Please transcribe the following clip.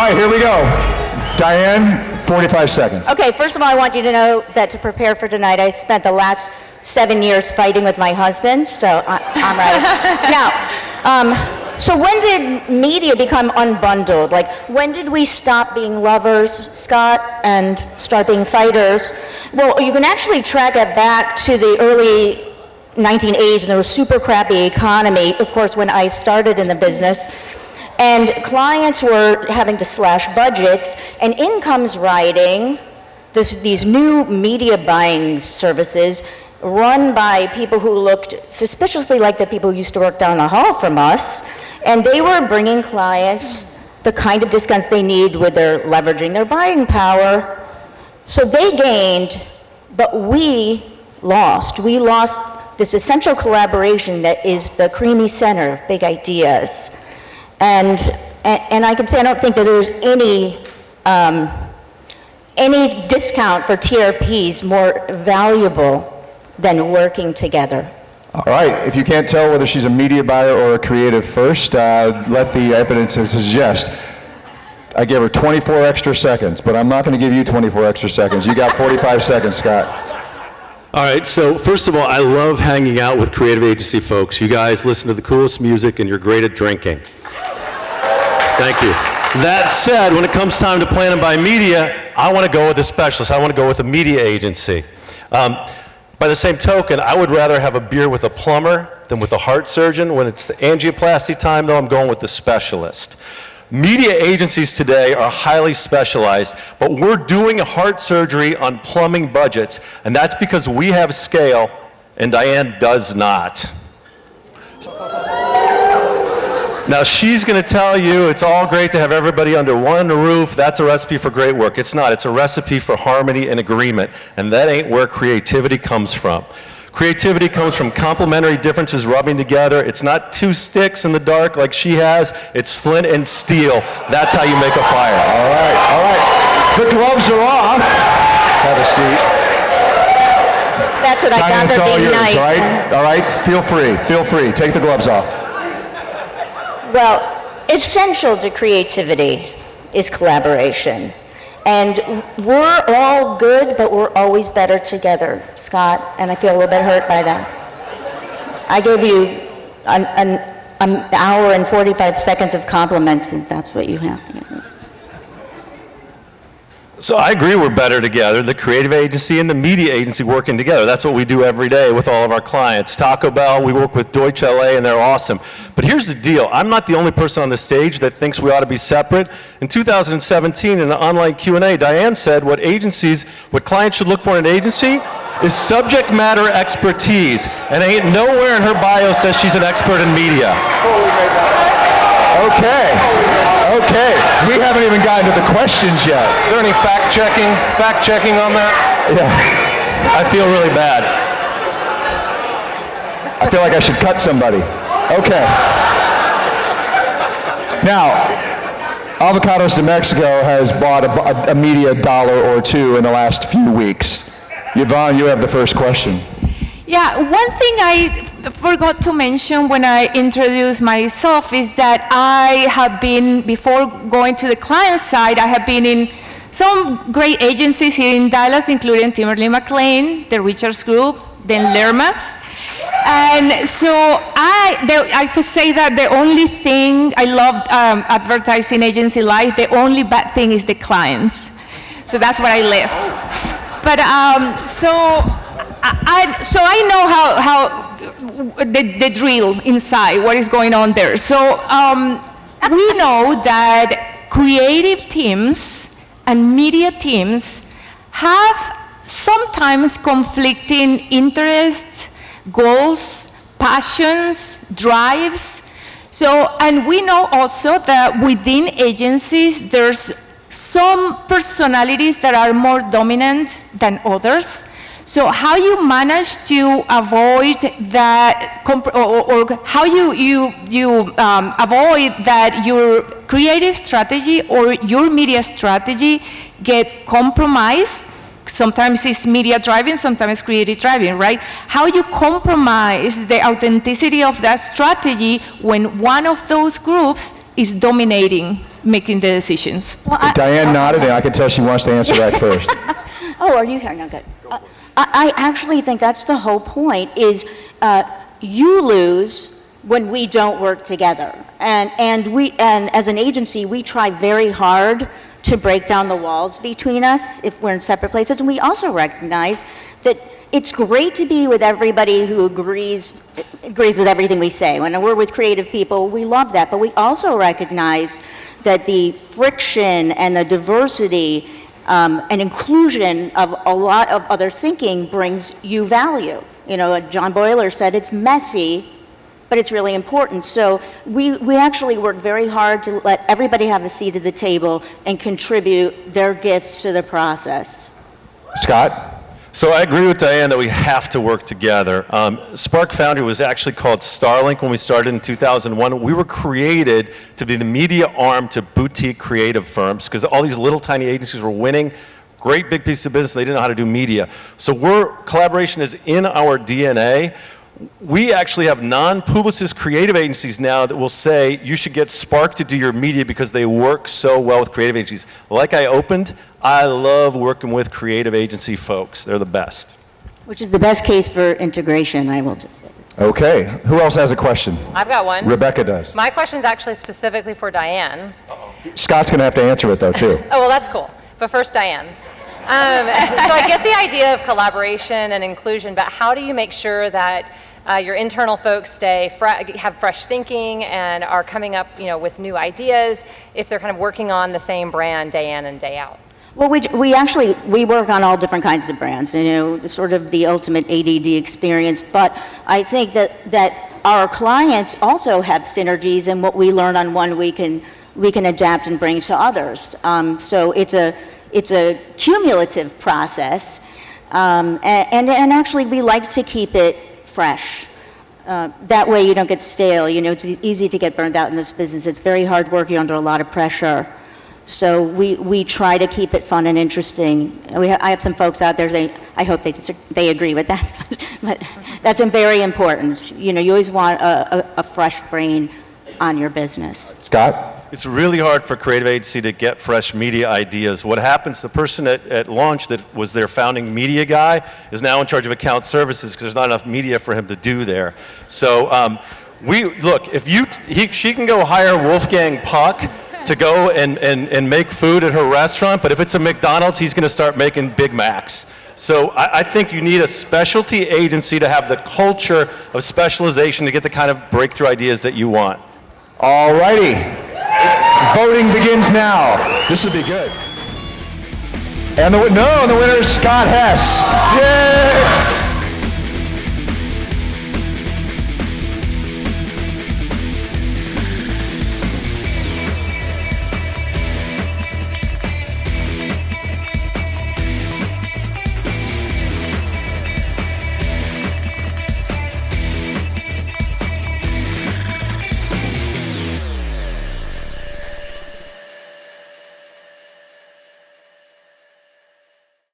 right, here we go. Diane, 45 seconds. Okay, first of all, I want you to know that to prepare for tonight, I spent the last 7 years fighting with my husband, so I'm ready. Now, so when did media become unbundled? Like, when did we stop being lovers, Scott, and start being fighters? Well, you can actually track it back to the early 1980s, and there was super crappy economy, of course, when I started in the business. And clients were having to slash budgets, and incomes riding, these new media buying services run by people who looked suspiciously like the people who used to work down the hall from us, and they were bringing clients the kind of discounts they need with their leveraging their buying power. So they gained, but we lost. We lost this essential collaboration that is the creamy center of big ideas. And I can say I don't think that there's any discount for TRPs more valuable than working together. All right, if you can't tell whether she's a media buyer or a creative first, let the evidence suggest. I gave her 24 extra seconds, but I'm not going to give you 24 extra seconds. You got 45 seconds, Scott. All right, so first of all, I love hanging out with creative agency folks. You guys listen to the coolest music and you're great at drinking. Thank you. That said, when it comes time to plan and buy media, I want to go with a specialist. I want to go with a media agency. By the same token, I would rather have a beer with a plumber than with a heart surgeon. When it's angioplasty time, though, I'm going with the specialist. Media agencies today are highly specialized, but we're doing heart surgery on plumbing budgets, and that's because we have scale, and Diane does not. Now, she's going to tell you it's all great to have everybody under one roof. That's a recipe for great work. It's not. It's a recipe for harmony and agreement, and that ain't where creativity comes from. Creativity comes from complementary differences rubbing together. It's not two sticks in the dark like she has. It's flint and steel. That's how you make a fire. All right, all right. The gloves are off. Have a seat. That's what I got for being nice. All right, feel free. Feel free. Take the gloves off. Well, essential to creativity is collaboration. And we're all good, but we're always better together, Scott, and I feel a little bit hurt by that. I gave you an hour and 45 seconds of compliments, and that's what you have. So I agree we're better together, the creative agency and the media agency working together. That's what we do every day with all of our clients. Taco Bell, we work with Deutsche LA, and they're awesome. But here's the deal. I'm not the only person on the stage that thinks we ought to be separate. In 2017, in an online Q&A, Diane said what clients should look for in an agency is subject matter expertise. And ain't nowhere in her bio says she's an expert in media. Okay, we haven't even gotten to the questions yet. Is there any fact-checking on that? Yeah. I feel really bad. I feel like I should cut somebody. Okay. Now, Avocados de Mexico has bought a media dollar or two in the last few weeks. Yvonne, you have the first question. Yeah, one thing I forgot to mention when I introduced myself is that I have been, before going to the client side, I have been in some great agencies here in Dallas, including Timberly McLean, the Richards Group, then Lerma. And so I could say that the only thing, I loved advertising agency life, the only bad thing is the clients. So that's where I left. But so I know how the drill inside, what is going on there. So we know that creative teams and media teams have sometimes conflicting interests, goals, passions, drives. So, and we know also that within agencies, there's some personalities that are more dominant than others. So how you manage to avoid that, or how you avoid that your creative strategy or your media strategy get compromised. Sometimes it's media driving, sometimes creative driving, right? How you compromise the authenticity of that strategy when one of those groups is dominating making the decisions. Diane nodded, and I can tell she wants to answer that first. Oh, are you here? No, good. I actually think that's the whole point, is you lose when we don't work together. And as an agency, we try very hard to break down the walls between us if we're in separate places. And we also recognize that it's great to be with everybody who agrees with everything we say. When we're with creative people, we love that. But we also recognize that the friction and the diversity and inclusion of a lot of other thinking brings you value. You know, John Boyler said it's messy, but it's really important. So we actually work very hard to let everybody have a seat at the table and contribute their gifts to the process. Scott? So I agree with Diane that we have to work together. Spark Foundry was actually called Starlink when we started in 2001. We were created to be the media arm to boutique creative firms because all these little tiny agencies were winning great big pieces of business. They didn't know how to do media. So collaboration is in our DNA. We actually have non-Publicis creative agencies now that will say you should get Spark to do your media because they work so well with creative agencies. Like I opened, I love working with creative agency folks. They're the best. Which is the best case for integration, I will just say. Okay, who else has a question? I've got one. Rebecca does. My question is actually specifically for Diane. Scott's going to have to answer it, though, too. Oh, well, that's cool. But first, Diane. So I get the idea of collaboration and inclusion, but how do you make sure that your internal folks have fresh thinking and are coming up, with new ideas if they're kind of working on the same brand day in and day out? Well, we work on all different kinds of brands, sort of the ultimate ADD experience, but I think that our clients also have synergies, and what we learn on one we can adapt and bring to others. So it's a cumulative process, and actually we like to keep it fresh. That way you don't get stale. It's easy to get burned out in this business. It's very hard work. You're under a lot of pressure. So we try to keep it fun and interesting. I have some folks out there, I hope they agree with that, but that's very important. You always want a fresh brain on your business. Scott? It's really hard for a creative agency to get fresh media ideas. What happens, the person at launch that was their founding media guy is now in charge of account services because there's not enough media for him to do there. So she can go hire Wolfgang Puck to go and make food at her restaurant, but if it's a McDonald's, he's going to start making Big Macs. So I think you need a specialty agency to have the culture of specialization to get the kind of breakthrough ideas that you want. All righty. Voting begins now. This will be good. And the winner is Scott Hess. Yay!